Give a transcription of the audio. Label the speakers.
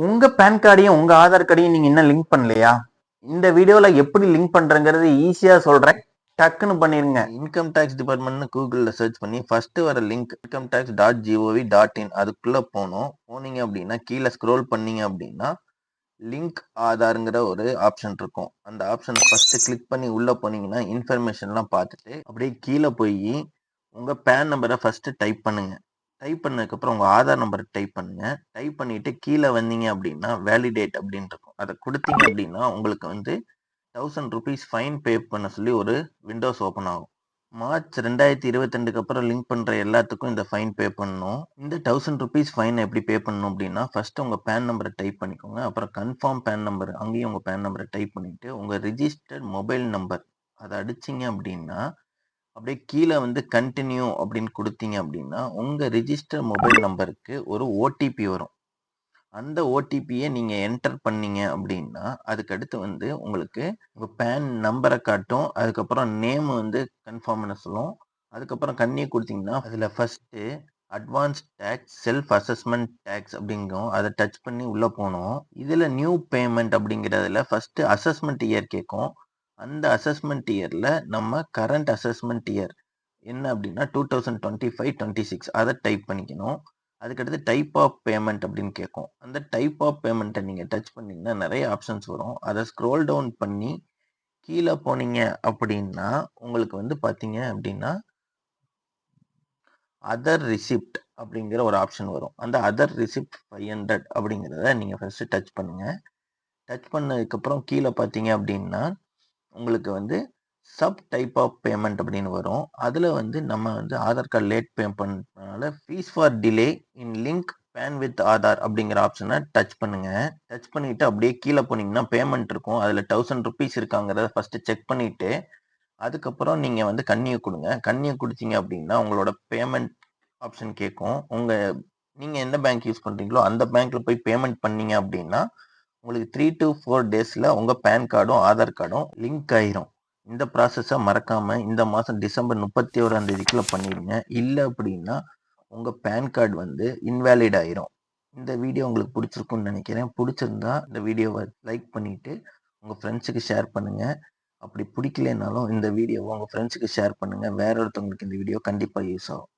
Speaker 1: உங்க பேன் கார்டையும் உங்க ஆதார் கார்டையும் நீங்க இன்னும் லிங்க் பண்ணலையா? இந்த வீடியோல எப்படி லிங்க் பண்றங்கிறது ஈஸியா சொல்றேன். டக்குன்னு பண்ணிருங்க. இன்கம் டேக்ஸ் டிபார்ட்மெண்ட்னு கூகுள்ல சர்ச் பண்ணி ஃபர்ஸ்ட் வர லிங்க் incometax.gov.in அதுக்குள்ள போனீங்க அப்படின்னா கீழே ஸ்க்ரோல் பண்ணீங்க அப்படின்னா லிங்க் ஆதார்ங்கிற ஒரு ஆப்ஷன் இருக்கும். அந்த ஆப்ஷனை ஃபர்ஸ்ட் கிளிக் பண்ணி உள்ள போனீங்கன்னா இன்ஃபர்மேஷன்லாம் பார்த்துட்டு அப்படியே கீழே போய் உங்க பேன் நம்பரை ஃபர்ஸ்ட் டைப் பண்ணுங்க. டைப் பண்ணதுக்கப்புறம் உங்கள் ஆதார் நம்பரை டைப் பண்ணுங்க. டைப் பண்ணிட்டு கீழே வந்தீங்க அப்படின்னா வேலிடேட் அப்படின்னு இருக்கும். அதை கொடுத்தீங்க அப்படின்னா உங்களுக்கு வந்து 1000 rupees ஃபைன் பே பண்ண சொல்லி ஒரு விண்டோஸ் ஓப்பன் ஆகும். மார்ச் 2022 அப்புறம் லிங்க் பண்ணுற எல்லாத்துக்கும் இந்த ஃபைன் பே பண்ணணும். இந்த 1000 rupees ஃபைன் எப்படி பே பண்ணணும் அப்படின்னா ஃபர்ஸ்ட் உங்கள் பேன் நம்பரை டைப் பண்ணிக்கோங்க. அப்புறம் கன்ஃபார்ம் பேன் நம்பர், அங்கேயும் உங்கள் பேன் நம்பரை டைப் பண்ணிட்டு உங்கள் ரிஜிஸ்டர்ட் மொபைல் நம்பர் அதை அடிச்சிங்க அப்படின்னா அப்படியே கீழே வந்து கண்டினியூ அப்படின்னு கொடுத்தீங்க அப்படின்னா உங்கள் ரிஜிஸ்டர் மொபைல் நம்பருக்கு ஒரு ஓடிபி வரும். அந்த ஓடிபியை நீங்கள் என்டர் பண்ணீங்க அப்படின்னா அதுக்கடுத்து வந்து உங்களுக்கு உங்கள் பேன் நம்பரை காட்டும். அதுக்கப்புறம் நேம் வந்து கன்ஃபார்ம் பண்ண சொல்லும். அதுக்கப்புறம் கண்ணியை கொடுத்தீங்கன்னா அதில் first advance tax self assessment tax அப்படிங்கும். அதை டச் பண்ணி உள்ளே போனோம். இதில் நியூ பேமெண்ட் அப்படிங்கிறதுல ஃபஸ்ட்டு அசஸ்மெண்ட் இயர் கேட்கும். அந்த அசஸ்மெண்ட் இயரில் நம்ம கரண்ட் அசஸ்மெண்ட் இயர் என்ன அப்படின்னா 2025-26 அதை டைப் பண்ணிக்கணும். அதுக்கடுத்து டைப் ஆஃப் பேமெண்ட் அப்படின்னு கேட்கும். அந்த டைப் ஆஃப் பேமெண்ட்டை நீங்கள் டச் பண்ணிங்கன்னா நிறைய ஆப்ஷன்ஸ் வரும். அதை ஸ்க்ரோல் டவுன் பண்ணி கீழே போனீங்க அப்படின்னா உங்களுக்கு வந்து பார்த்தீங்க அப்படின்னா அதர் ரிசிப்ட் அப்படிங்கிற ஒரு ஆப்ஷன் வரும். அந்த அதர் ரிசிப்ட் 500 அப்படிங்கிறத நீங்கள் ஃபஸ்ட்டு டச் பண்ணுங்கள். டச் பண்ணதுக்கப்புறம் கீழே பார்த்தீங்க அப்படின்னா உங்களுக்கு வந்து சப் டைப் ஆஃப் பேமெண்ட் அப்படின்னு வரும். அதில் வந்து நம்ம வந்து ஆதார் கார்டு லேட் பே பண்ணனால fees for delay in link PAN with Aadhaar அப்படிங்கிற ஆப்ஷனை டச் பண்ணுங்க. டச் பண்ணிட்டு அப்படியே கீழே போனீங்கன்னா பேமெண்ட் இருக்கும். அதில் 1000 rupees இருக்காங்கிறத ஃபர்ஸ்ட் செக் பண்ணிட்டு அதுக்கப்புறம் நீங்கள் வந்து கண்ணியை கொடுங்க. கண்ணியை கொடுத்தீங்க அப்படின்னா உங்களோட பேமெண்ட் ஆப்ஷன் கேட்கும். நீங்கள் எந்த பேங்க் யூஸ் பண்ணுறீங்களோ அந்த பேங்க்கில் போய் பேமெண்ட் பண்ணீங்க அப்படின்னா உங்களுக்கு 3 to 4 டேஸில் உங்கள் பேன் கார்டும் ஆதார் கார்டும் லிங்க் ஆயிரும். இந்த ப்ராசஸை மறக்காமல் இந்த மாதம் டிசம்பர் 31 பண்ணிடுங்க. இல்லை அப்படின்னா உங்கள் பேன் கார்டு வந்து இன்வேலிட் ஆயிரும். இந்த வீடியோ உங்களுக்கு பிடிச்சிருக்குன்னு நினைக்கிறேன். பிடிச்சிருந்தா இந்த வீடியோவை லைக் பண்ணிவிட்டு உங்கள் ஃப்ரெண்ட்ஸுக்கு ஷேர் பண்ணுங்கள். அப்படி பிடிக்கலனாலும் இந்த வீடியோவை உங்கள் ஃப்ரெண்ட்ஸுக்கு ஷேர் பண்ணுங்கள். வேற ஒருத்தவங்களுக்கு இந்த வீடியோ கண்டிப்பாக யூஸ் ஆகும்.